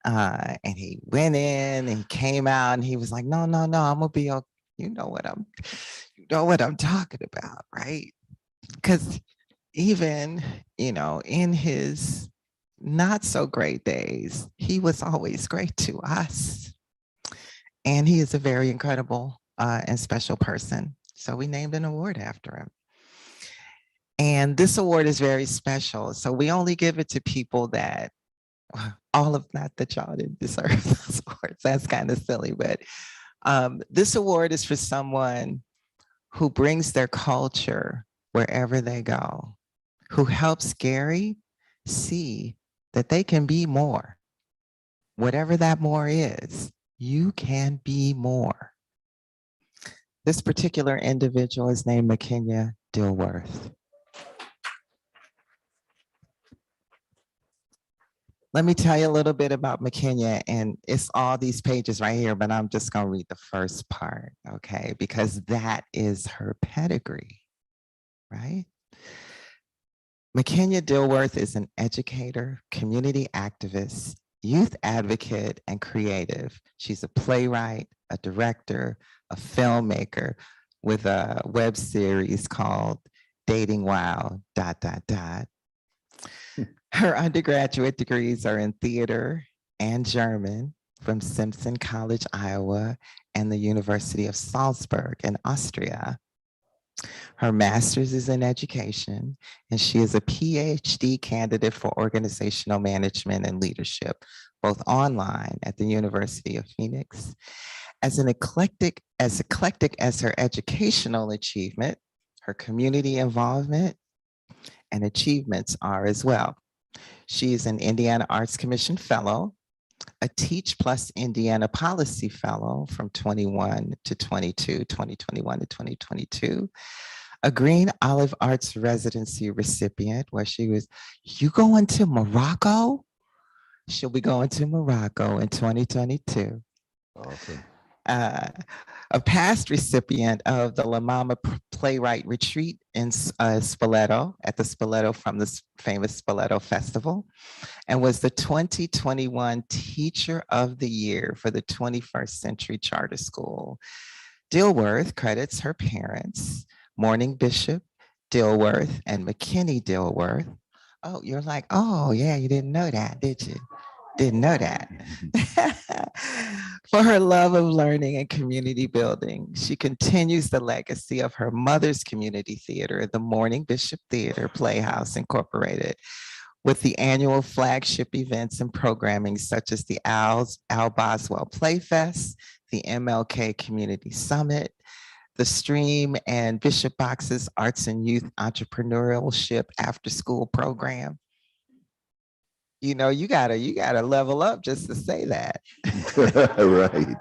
And he went in and he came out and he was like, no, I'm gonna be okay. You know what I'm talking about, right? Because even, you know, in his not so great days, he was always great to us. And he is a very incredible and special person. So we named an award after him. And this award is very special. So we only give it to people that, not that y'all didn't deserve those awards. That's kind of silly, but this award is for someone who brings their culture wherever they go, who helps Gary see that they can be more. Whatever that more is, you can be more. This particular individual is named McKenya Dilworth. Let me tell you a little bit about McKenya, and it's all these pages right here, but I'm just gonna read the first part, okay? Because that is her pedigree, right? McKenya Dilworth is an educator, community activist, youth advocate, and creative. She's a playwright, a director, a filmmaker with a web series called Dating Wow, ... Her undergraduate degrees are in theater and German from Simpson College, Iowa, and the University of Salzburg in Austria. Her master's is in education, and she is a PhD candidate for organizational management and leadership, both online at the University of Phoenix. As eclectic as her educational achievement, her community involvement and achievements are as well. She is an Indiana Arts Commission Fellow, a Teach Plus Indiana Policy Fellow from 2021 to 2022, a Green Olive Arts Residency recipient where she was, you going to Morocco? She'll be going to Morocco in 2022. Awesome. A past recipient of the La Mama Playwright Retreat in Spoleto, at the Spoleto from the famous Spoleto Festival, and was the 2021 Teacher of the Year for the 21st Century Charter School. Dilworth credits her parents, Morning Bishop Dilworth and McKinney Dilworth. Oh, you're like, oh yeah, you didn't know that, did you? Didn't know that. For her love of learning and community building, she continues the legacy of her mother's community theater, the Morning Bishop Theater Playhouse Incorporated, with the annual flagship events and programming such as the Al Boswell Playfest, the MLK Community Summit, the Stream and Bishop Box's Arts and Youth Entrepreneurship After School Program. You know, you gotta level up just to say that. Right.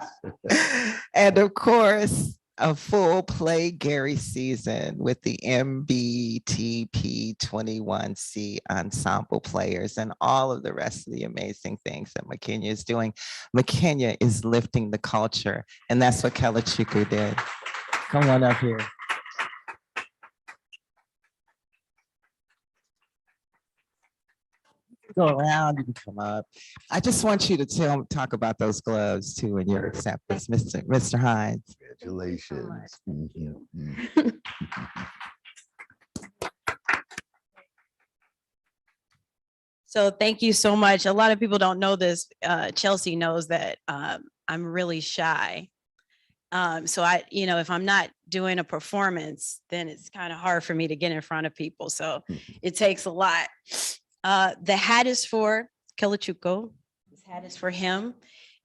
And of course, a full Play Gary season with the MBTP 21C ensemble players and all of the rest of the amazing things that McKenya is doing. McKenya is lifting the culture, and that's what Kelachukwu did. Come on up here. Go around, you can come up. I just want you to talk about those gloves too and your acceptance, Mr. Hines. Congratulations. So thank you so much. A lot of people don't know this. Chelsea knows that I'm really shy. So if I'm not doing a performance, then it's kind of hard for me to get in front of people. So it takes a lot. The hat is for Kelachukwu. This hat is for him.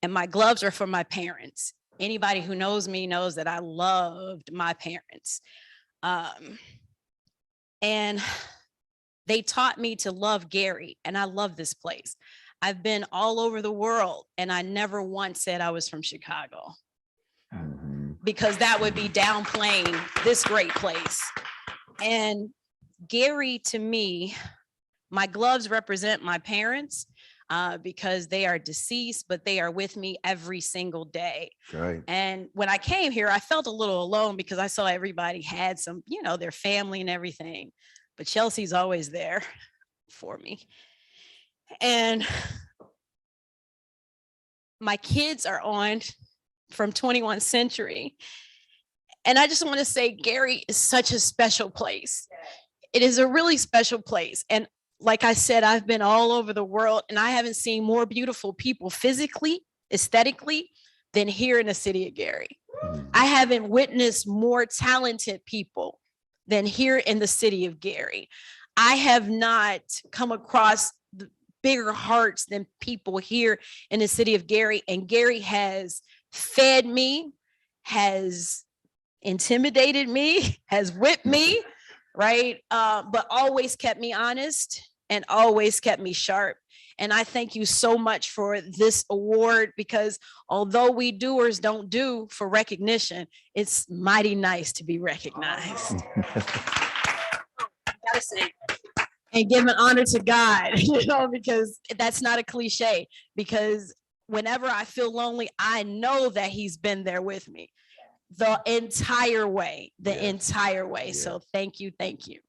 And my gloves are for my parents. Anybody who knows me knows that I loved my parents. And they taught me to love Gary, and I love this place. I've been all over the world, and I never once said I was from Chicago, because that would be downplaying this great place. And Gary, to me, my gloves represent my parents because they are deceased, but they are with me every single day. Right. And when I came here, I felt a little alone because I saw everybody had some, their family and everything, but Chelsea's always there for me. And my kids are on from 21st Century. And I just want to say, Gary is such a special place. It is a really special place. And like I said, I've been all over the world, and I haven't seen more beautiful people physically, aesthetically, than here in the city of Gary. I haven't witnessed more talented people than here in the city of Gary. I have not come across bigger hearts than people here in the city of Gary. And Gary has fed me, has intimidated me, has whipped me, right? But always kept me honest and always kept me sharp. And I thank you so much for this award, because although we doers don't do for recognition, it's mighty nice to be recognized. Gotta say, and give an honor to God, because that's not a cliche, because whenever I feel lonely, I know that he's been there with me the entire way, entire way. Yeah. So thank you. Thank you.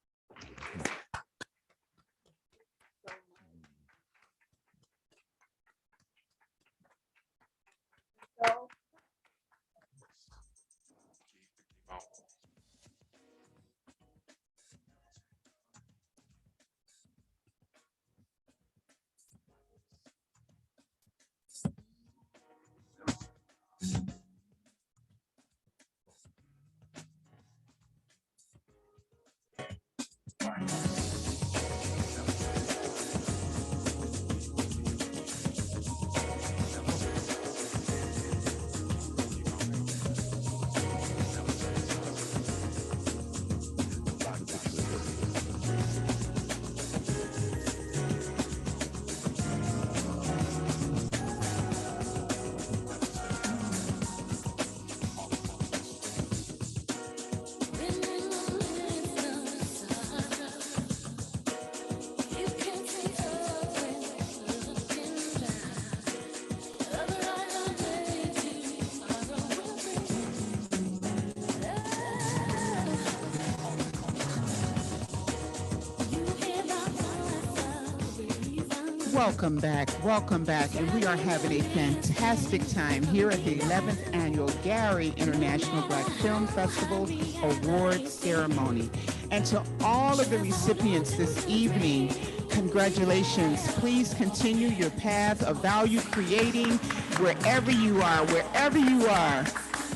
Welcome back, and we are having a fantastic time here at the 11th Annual Gary International Black Film Festival Award Ceremony. And to all of the recipients this evening, Congratulations. Please continue your path of value creating wherever you are,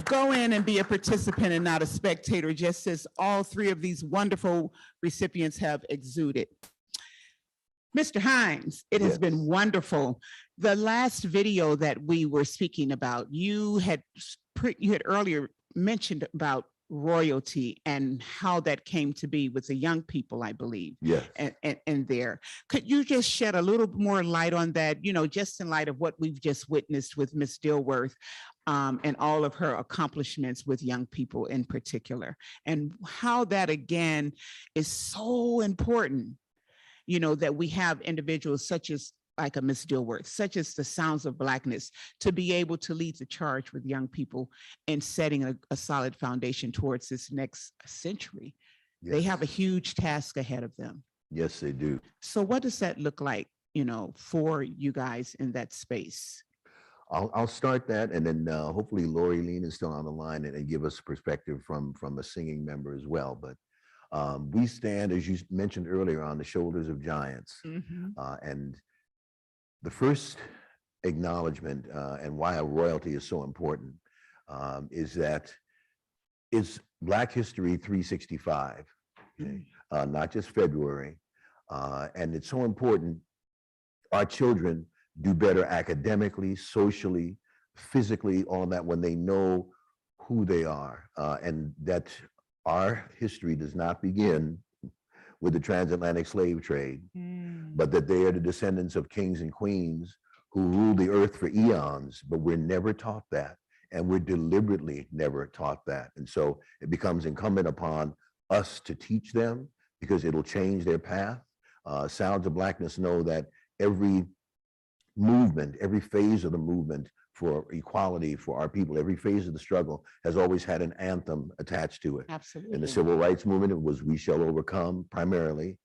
Go in and be a participant and not a spectator, just as all three of these wonderful recipients have exuded. Mr. Hines, it has been wonderful. The last video that we were speaking about, you had earlier mentioned about royalty and how that came to be with the young people, I believe. Yes. And there. Could you just shed a little more light on that, just in light of what we've just witnessed with Miss Dilworth and all of her accomplishments with young people in particular, and how that again is so important, that we have individuals such as like a Miss Dilworth, such as the Sounds of Blackness, to be able to lead the charge with young people and setting a solid foundation towards this next century. They have a huge task ahead of them. Yes, they do. So what does that look like, for you guys in that space? I'll start that, and then hopefully Lori Lean is still on the line and give us perspective from a singing member as well. But we stand, as you mentioned earlier, on the shoulders of giants. And the first acknowledgement and why a royalty is so important is that it's Black History 365, okay? Not just February. And it's so important our children do better academically, socially, physically, all that when they know who they are, and that our history does not begin with the transatlantic slave trade, but that they are the descendants of kings and queens who ruled the earth for eons, but we're never taught that, and we're deliberately never taught that. And so it becomes incumbent upon us to teach them, because it'll change their path. Sounds of Blackness know that every movement, every phase of the movement for equality for our people, every phase of the struggle has always had an anthem attached to it. Absolutely. In the civil rights movement, it was "We Shall Overcome" primarily.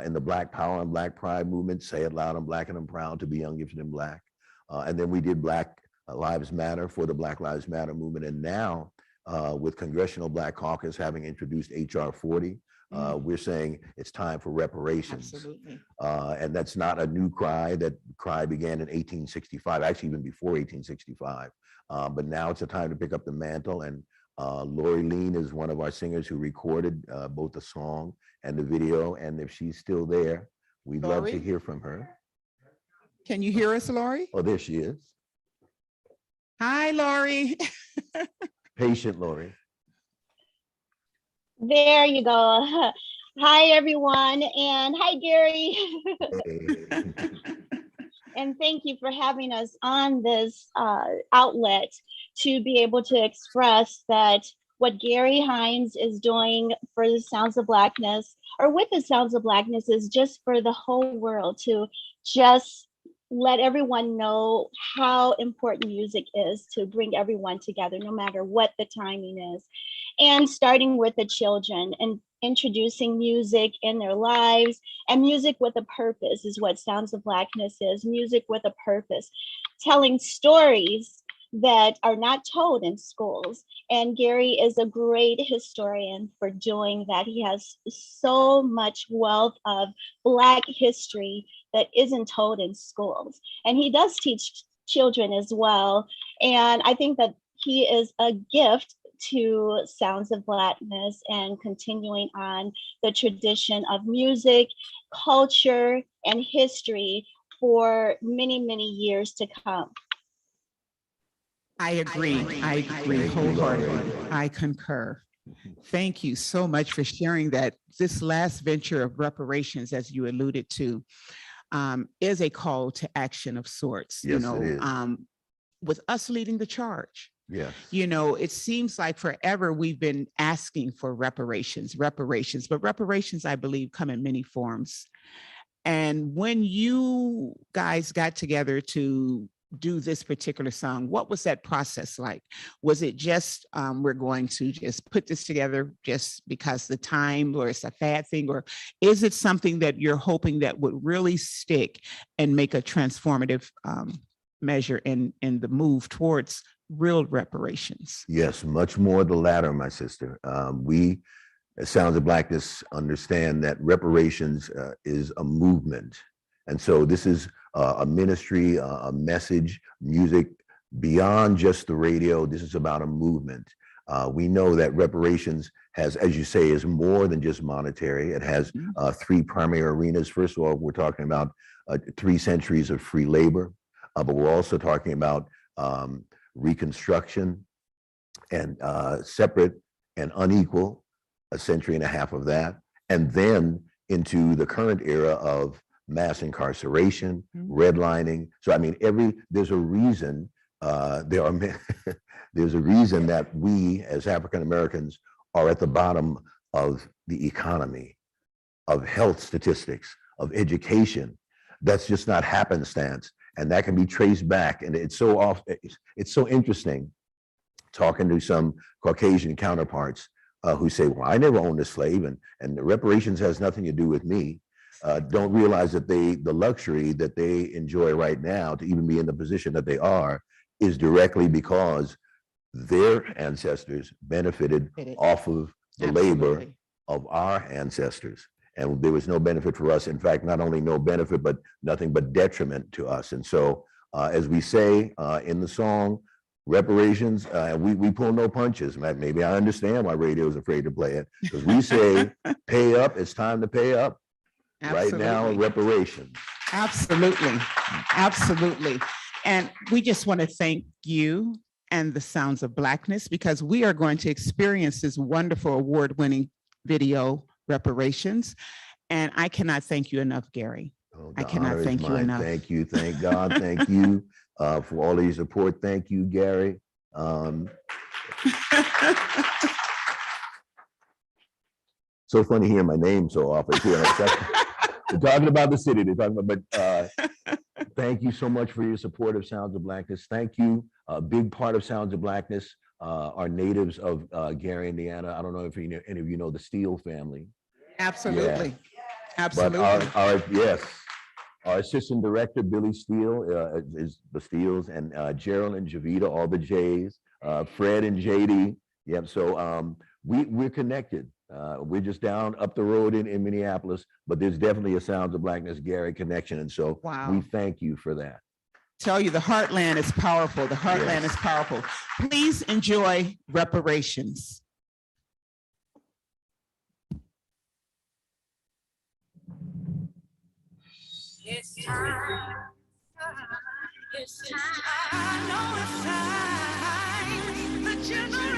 In the Black Power and Black Pride movement, "Say It Loud, I'm Black and I'm proud to be young, gifted, and Black." And then we did Black Lives Matter for the Black Lives Matter movement. And now with Congressional Black Caucus having introduced HR 40, we're saying it's time for reparations. Absolutely. And that's not a new cry. That cry began in 1865, actually even before 1865. But now it's a time to pick up the mantle. And Lori Lean is one of our singers who recorded both the song and the video. And if she's still there, we'd love to hear from her. Can you hear us, Lori? Oh, there she is. Hi, Lori. Patient Lori. There you go. Hi, everyone. And hi, Gary. And thank you for having us on this outlet to be able to express that what Gary Hines is doing for the Sounds of Blackness, or with the Sounds of Blackness, is just for the whole world, to just let everyone know how important music is to bring everyone together, no matter what the timing is. And starting with the children and introducing music in their lives, and music with a purpose is what Sounds of Blackness is. Music with a purpose, telling stories that are not told in schools. And Gary is a great historian for doing that. He has so much wealth of Black history that isn't told in schools. And he does teach children as well. And I think that he is a gift to Sounds of Blackness and continuing on the tradition of music, culture, and history for many, many years to come. I agree wholeheartedly. I concur. Thank you so much for sharing that. This last venture of reparations, as you alluded to, is a call to action of sorts. Yes, it is. With us leading the charge. Yes. It seems like forever we've been asking for reparations, but reparations, I believe, come in many forms. And when you guys got together to do this particular song, what was that process like? Was it just we're going to just put this together just because the time, or it's a fad thing, or is it something that you're hoping that would really stick and make a transformative measure in the move towards real reparations? Yes, much more the latter, my sister. We Sounds of Blackness understand that reparations is a movement. And so this is a ministry, a message, music beyond just the radio. This is about a movement. We know that reparations has, as you say, is more than just monetary. It has three primary arenas. First of all, we're talking about 3 centuries of free labor, but we're also talking about reconstruction and separate and unequal, a century and a half of that, and then into the current era of mass incarceration, redlining. So I mean, there's a reason there's a reason that we as African Americans are at the bottom of the economy, of health statistics, of education. That's just not happenstance, and that can be traced back. And it's so interesting talking to some Caucasian counterparts who say, well, I never owned a slave, and the reparations has nothing to do with me. Don't realize that the luxury that they enjoy right now to even be in the position that they are is directly because their ancestors benefited off of the labor of our ancestors. And there was no benefit for us. In fact, not only no benefit, but nothing but detriment to us. And so, as we say in the song, reparations, we pull no punches. Maybe I understand why radio is afraid to play it, because we say, pay up, it's time to pay up. Absolutely. Right now, reparations. Absolutely, absolutely. And we just want to thank you and the Sounds of Blackness, because we are going to experience this wonderful award-winning video, Reparations. And I cannot thank you enough, Gary. Oh, I cannot thank you enough. Thank you, thank God, thank you for all of your support. Thank you, Gary. So funny hearing my name so often too. They're talking about the city. They're talking about, but thank you so much for your support of Sounds of Blackness. Thank you. A big part of Sounds of Blackness are natives of Gary, Indiana. I don't know if any of you know the Steele family. Absolutely. Yeah. Absolutely. But our assistant director, Billy Steele, is the Steeles, and Gerald and Javita, all the J's, Fred and JD. Yep. So we're connected. We're just down up the road in Minneapolis, but there's definitely a Sounds of Blackness Gary connection. And so we thank you for that. Tell you the heartland is powerful. The heartland is powerful. Please enjoy Reparations. It's time. It's time. I know it's time. The generation.